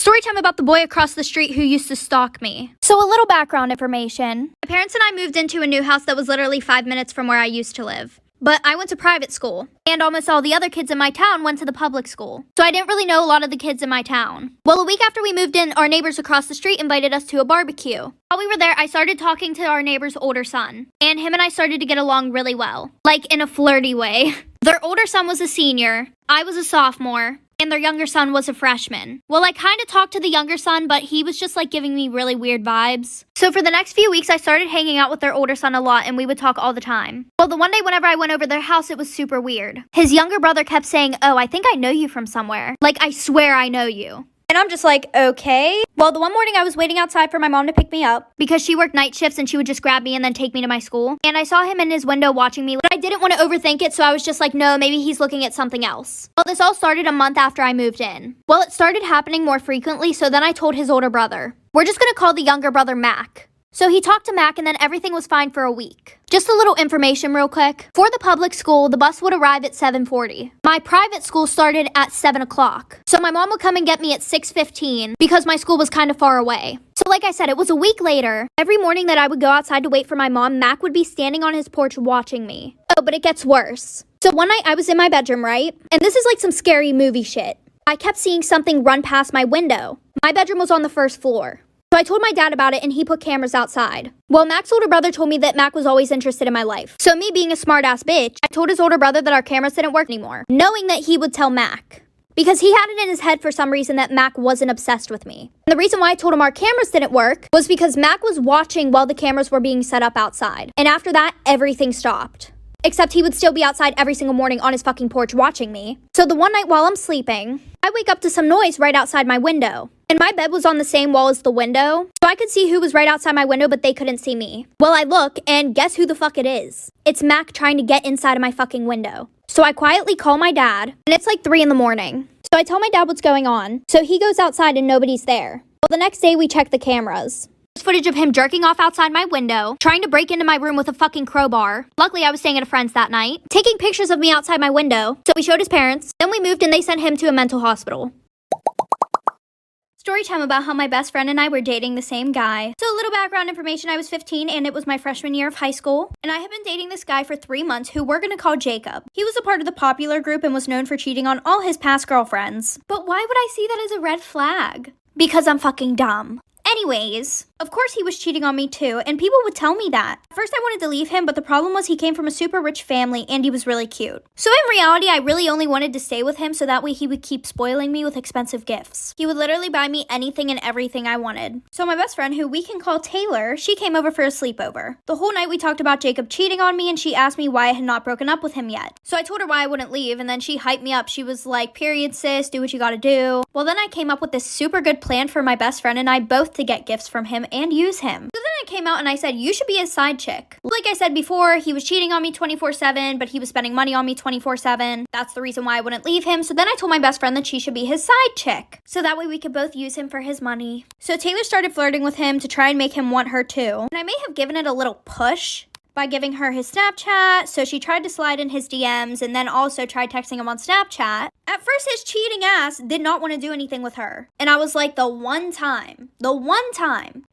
Story time about the boy across the street who used to stalk me. So a little background information. My parents and I moved into a new house that was literally 5 minutes from where I used to live. But I went to private school, and almost all the other kids in my town went to the public school. So I didn't really know a lot of the kids in my town. Well, a week after we moved in, our neighbors across the street invited us to a barbecue. While we were there, I started talking to our neighbor's older son, and him and I started to get along really well. Like, in a flirty way. Their older son was a senior, I was a sophomore, and their younger son was a freshman. Well, I kind of talked to the younger son, but he was just like giving me really weird vibes. So for the next few weeks, I started hanging out with their older son a lot, and we would talk all the time. Well, the one day whenever I went over their house, it was super weird. His younger brother kept saying, "Oh, I think I know you from somewhere. Like, I swear I know you." And I'm just like, okay. Well, the one morning I was waiting outside for my mom to pick me up because she worked night shifts and she would just grab me and then take me to my school. And I saw him in his window watching me, but I didn't want to overthink it, so I was just like, no, maybe he's looking at something else. Well, this all started a month after I moved in. Well, it started happening more frequently, so then I told his older brother. We're just gonna call the younger brother Mac. So he talked to Mac and then everything was fine for a week. Just a little information real quick. For the public school, the bus would arrive at 7:40. My private school started at 7 o'clock. So my mom would come and get me at 6:15 because my school was kind of far away. So like I said, it was a week later. Every morning that I would go outside to wait for my mom, Mac would be standing on his porch watching me. Oh, but it gets worse. So one night I was in my bedroom, right? And this is like some scary movie shit. I kept seeing something run past my window. My bedroom was on the first floor. So I told my dad about it and he put cameras outside. Well, Mac's older brother told me that Mac was always interested in my life. So me being a smart-ass bitch, I told his older brother that our cameras didn't work anymore, knowing that he would tell Mac. Because he had it in his head for some reason that Mac wasn't obsessed with me. And the reason why I told him our cameras didn't work was because Mac was watching while the cameras were being set up outside. And after that, everything stopped. Except he would still be outside every single morning on his fucking porch watching me. So the one night while I'm sleeping, I wake up to some noise right outside my window. And my bed was on the same wall as the window, so I could see who was right outside my window, but they couldn't see me. Well, I look, and guess who the fuck it is? It's Mac trying to get inside of my fucking window. So I quietly call my dad, and it's like 3 in the morning. So I tell my dad what's going on, so he goes outside and nobody's there. Well, the next day we check the cameras. There's footage of him jerking off outside my window, trying to break into my room with a fucking crowbar. Luckily, I was staying at a friend's that night, taking pictures of me outside my window. So we showed his parents, then we moved and they sent him to a mental hospital. Story time about how my best friend and I were dating the same guy. So a little background information, I was 15 and it was my freshman year of high school. And I had been dating this guy for 3 months who we're gonna call Jacob. He was a part of the popular group and was known for cheating on all his past girlfriends. But why would I see that as a red flag? Because I'm fucking dumb. Anyways, of course he was cheating on me too, and people would tell me that. At first I wanted to leave him, but the problem was he came from a super rich family and he was really cute. So in reality, I really only wanted to stay with him so that way he would keep spoiling me with expensive gifts. He would literally buy me anything and everything I wanted. So my best friend, who we can call Taylor, she came over for a sleepover. The whole night we talked about Jacob cheating on me and she asked me why I had not broken up with him yet. So I told her why I wouldn't leave and then she hyped me up. She was like, "Period, sis, do what you gotta do." Well, then I came up with this super good plan for my best friend and I both to get gifts from him and use him. So then I came out and I said, you should be his side chick. Like I said before, he was cheating on me 24/7, but he was spending money on me 24/7. That's the reason why I wouldn't leave him. So then I told my best friend that she should be his side chick. So that way we could both use him for his money. So Taylor started flirting with him to try and make him want her too. And I may have given it a little push by giving her his Snapchat, so she tried to slide in his DMs and then also tried texting him on Snapchat. At first, his cheating ass did not want to do anything with her. And I was like, the one time.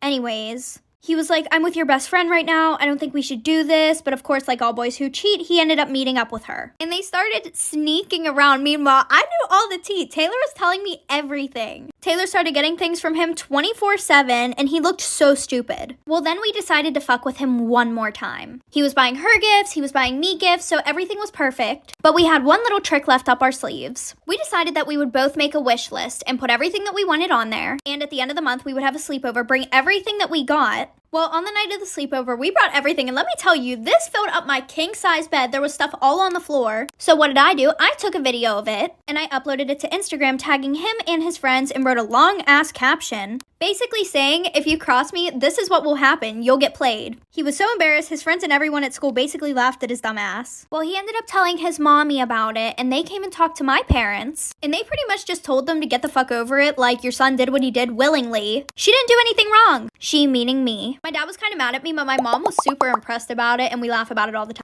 Anyways, he was like, "I'm with your best friend right now. I don't think we should do this." But of course, like all boys who cheat, he ended up meeting up with her. And they started sneaking around. Meanwhile, I knew all the tea. Taylor was telling me everything. Taylor started getting things from him 24/7, and he looked so stupid. Well, then we decided to fuck with him one more time. He was buying her gifts, he was buying me gifts, so everything was perfect. But we had one little trick left up our sleeves. We decided that we would both make a wish list and put everything that we wanted on there. And at the end of the month, we would have a sleepover, bring everything that we got. Well, on the night of the sleepover, we brought everything, and let me tell you, this filled up my king-size bed. There was stuff all on the floor. So what did I do? I took a video of it, and I uploaded it to Instagram, tagging him and his friends, and wrote a long-ass caption, basically saying, "If you cross me, this is what will happen. You'll get played." He was so embarrassed, his friends and everyone at school basically laughed at his dumb ass. Well, he ended up telling his mommy about it, and they came and talked to my parents, and they pretty much just told them to get the fuck over it, like, your son did what he did willingly. She didn't do anything wrong. She meaning me. My dad was kind of mad at me, but my mom was super impressed about it, and we laugh about it all the time.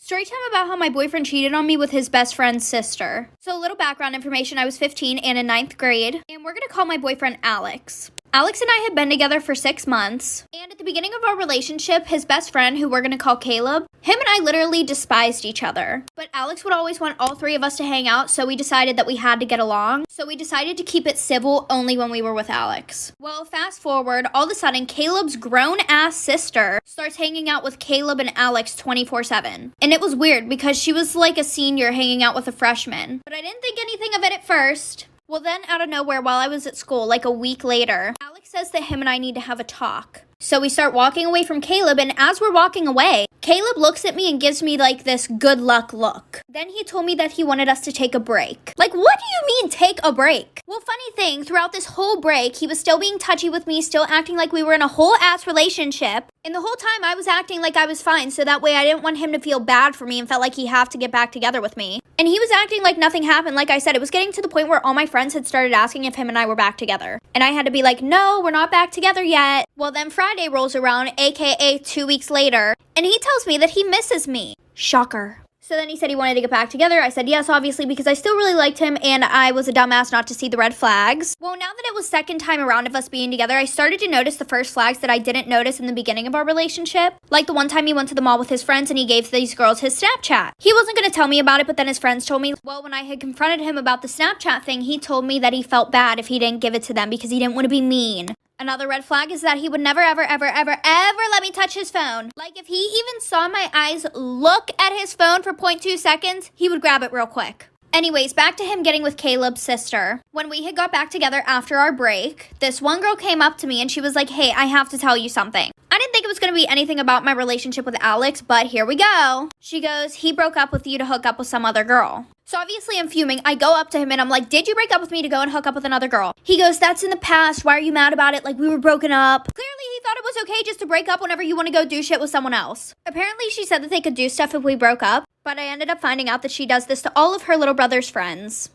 Story time about how my boyfriend cheated on me with his best friend's sister. So a little background information, I was 15 and in 9th grade, and we're gonna call my boyfriend Alex. Alex and I had been together for 6 months, and at the beginning of our relationship, his best friend, who we're gonna call Caleb, him and I literally despised each other. But Alex would always want all 3 of us to hang out, so we decided that we had to get along. So we decided to keep it civil only when we were with Alex. Well, fast forward, all of a sudden, Caleb's grown-ass sister starts hanging out with Caleb and Alex 24/7. And it was weird because she was like a senior hanging out with a freshman. But I didn't think anything of it at first. Well, then out of nowhere, while I was at school, like a week later, Alex says that him and I need to have a talk. So we start walking away from Caleb, and as we're walking away, Caleb looks at me and gives me like this good luck look. Then he told me that he wanted us to take a break. Like, what do you mean take a break? Well, funny thing, throughout this whole break, he was still being touchy with me, still acting like we were in a whole ass relationship. And the whole time I was acting like I was fine, so that way I didn't want him to feel bad for me and felt like he had to get back together with me. And he was acting like nothing happened. Like I said, it was getting to the point where all my friends had started asking if him and I were back together. And I had to be like, no, we're not back together yet. Well, then Friday rolls around, aka 2 weeks later, and he tells me that he misses me. Shocker. So then he said he wanted to get back together. I said yes, obviously, because I still really liked him and I was a dumbass not to see the red flags. Well, now that it was second time around of us being together, I started to notice the first flags that I didn't notice in the beginning of our relationship. Like the one time he went to the mall with his friends and he gave these girls his Snapchat. He wasn't going to tell me about it, but then his friends told me. Well, when I had confronted him about the Snapchat thing, he told me that he felt bad if he didn't give it to them because he didn't want to be mean. Another red flag is that he would never, ever, ever, ever, ever let me touch his phone. Like, if he even saw my eyes look at his phone for 0.2 seconds, he would grab it real quick. Anyways, back to him getting with Caleb's sister. When we had got back together after our break, this one girl came up to me and she was like, hey, I have to tell you something. I didn't think it was going to be anything about my relationship with Alex, but here we go. She goes, he broke up with you to hook up with some other girl. So obviously I'm fuming. I go up to him and I'm like, did you break up with me to go and hook up with another girl? He goes, that's in the past. Why are you mad about it? Like, we were broken up. Clearly he thought it was okay just to break up whenever you want to go do shit with someone else. Apparently she said that they could do stuff if we broke up, but I ended up finding out that she does this to all of her little brother's friends.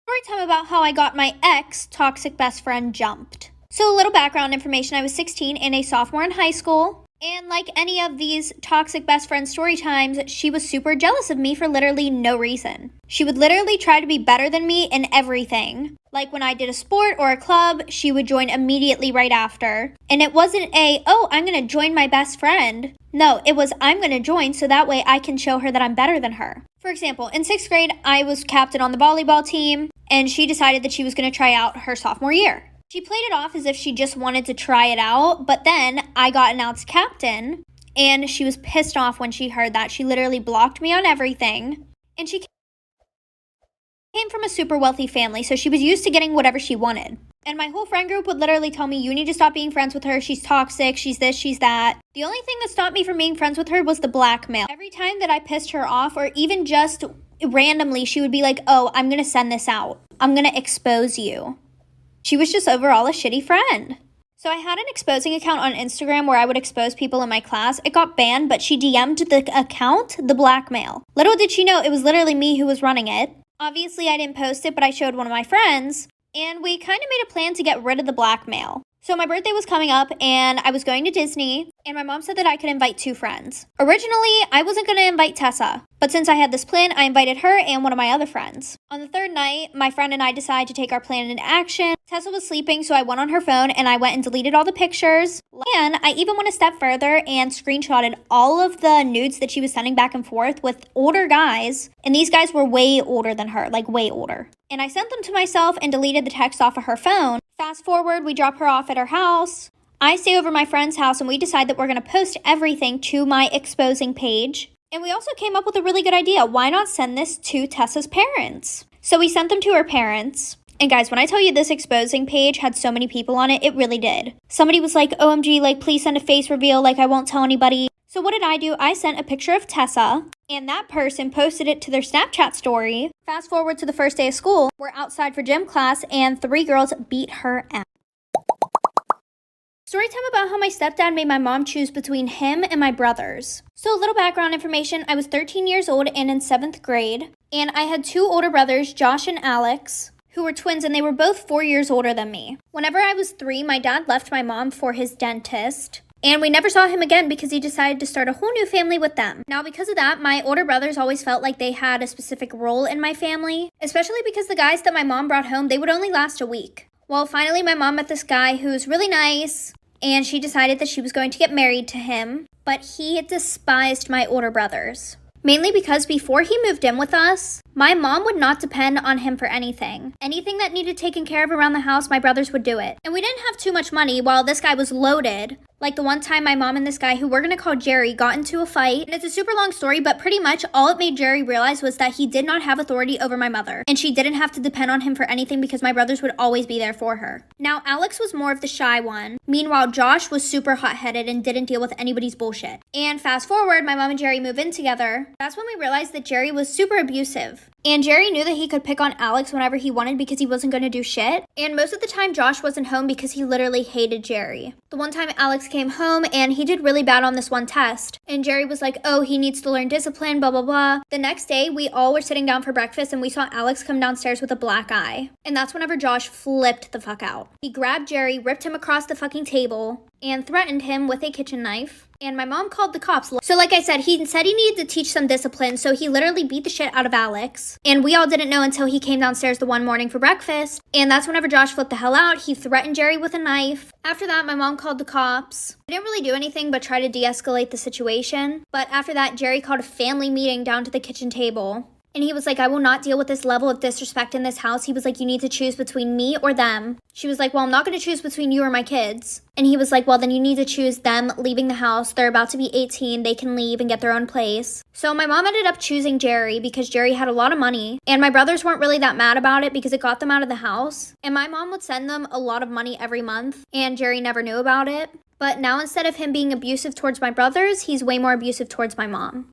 Story time about how I got my ex toxic best friend jumped. So a little background information, I was 16 and a sophomore in high school. And like any of these toxic best friend story times, she was super jealous of me for literally no reason. She would literally try to be better than me in everything. Like when I did a sport or a club, she would join immediately right after. And it wasn't oh, I'm gonna join my best friend. No, it was, I'm gonna join so that way I can show her that I'm better than her. For example, in 6th grade, I was captain on the volleyball team, and she decided that she was gonna try out her sophomore year. She played it off as if she just wanted to try it out, but then I got announced captain, and she was pissed off when she heard that. She literally blocked me on everything, and she came from a super wealthy family, so she was used to getting whatever she wanted. And my whole friend group would literally tell me, you need to stop being friends with her, she's toxic, she's this, she's that. The only thing that stopped me from being friends with her was the blackmail. Every time that I pissed her off, or even just randomly, she would be like, oh, I'm gonna send this out. I'm gonna expose you. She was just overall a shitty friend. So I had an exposing account on Instagram where I would expose people in my class. It got banned, but she DM'd the account the blackmail. Little did she know it was literally me who was running it. Obviously, I didn't post it, but I showed one of my friends, and we kind of made a plan to get rid of the blackmail. So my birthday was coming up, and I was going to Disney, and my mom said that I could invite 2 friends. Originally, I wasn't going to invite Tessa, but since I had this plan, I invited her and one of my other friends. On the 3rd night, my friend and I decided to take our plan into action. Tessa was sleeping, so I went on her phone, and I went and deleted all the pictures. And I even went a step further and screenshotted all of the nudes that she was sending back and forth with older guys, and these guys were way older than her, like way older. And I sent them to myself and deleted the text off of her phone. Fast forward, we drop her off at her house. I stay over my friend's house and we decide that we're going to post everything to my exposing page. And we also came up with a really good idea. Why not send this to Tessa's parents? So we sent them to her parents. And guys, when I tell you this exposing page had so many people on it, it really did. Somebody was like, OMG, like, please send a face reveal, like, I won't tell anybody. So what did I do? I sent a picture of Tessa, and that person posted it to their Snapchat story. Fast forward to the first day of school, we're outside for gym class, and 3 girls beat her out. Story time about how my stepdad made my mom choose between him and my brothers. So a little background information, I was 13 years old and in 7th grade, and I had 2 older brothers, Josh and Alex, who were twins, and they were both 4 years older than me. Whenever I was 3, my dad left my mom for his dentist, And we never saw him again because he decided to start a whole new family with them. Now, because of that, my older brothers always felt like they had a specific role in my family, especially because the guys that my mom brought home, they would only last a week. Well, finally, my mom met this guy who's really nice, and she decided that she was going to get married to him, but he despised my older brothers. Mainly because before he moved in with us, my mom would not depend on him for anything. Anything that needed taken care of around the house, my brothers would do it. And we didn't have too much money while this guy was loaded. Like the one time my mom and this guy, who we're gonna call Jerry, got into a fight. And it's a super long story, but pretty much all it made Jerry realize was that he did not have authority over my mother. And she didn't have to depend on him for anything because my brothers would always be there for her. Now, Alex was more of the shy one. Meanwhile, Josh was super hot-headed and didn't deal with anybody's bullshit. And fast forward, my mom and Jerry move in together. That's when we realized that Jerry was super abusive. And Jerry knew that he could pick on Alex whenever he wanted because he wasn't going to do shit. And most of the time, Josh wasn't home because he literally hated Jerry. The one time Alex came home and he did really bad on this one test. And Jerry was like, oh, he needs to learn discipline, blah, blah, blah. The next day, we all were sitting down for breakfast and we saw Alex come downstairs with a black eye. And that's whenever Josh flipped the fuck out. He grabbed Jerry, ripped him across the fucking table, and threatened him with a kitchen knife. And my mom called the cops. So like I said, he said he needed to teach some discipline, so he literally beat the shit out of Alex. And we all didn't know until he came downstairs the one morning for breakfast. And that's whenever Josh flipped the hell out. He threatened Jerry with a knife. After that, my mom called the cops. They didn't really do anything but try to de-escalate the situation. But after that, Jerry called a family meeting down to the kitchen table. And he was like, I will not deal with this level of disrespect in this house. He was like, you need to choose between me or them. She was like, well, I'm not going to choose between you or my kids. And he was like, well, then you need to choose them leaving the house. They're about to be 18. They can leave and get their own place. So my mom ended up choosing Jerry because Jerry had a lot of money. And my brothers weren't really that mad about it because it got them out of the house. And my mom would send them a lot of money every month. And Jerry never knew about it. But now instead of him being abusive towards my brothers, he's way more abusive towards my mom.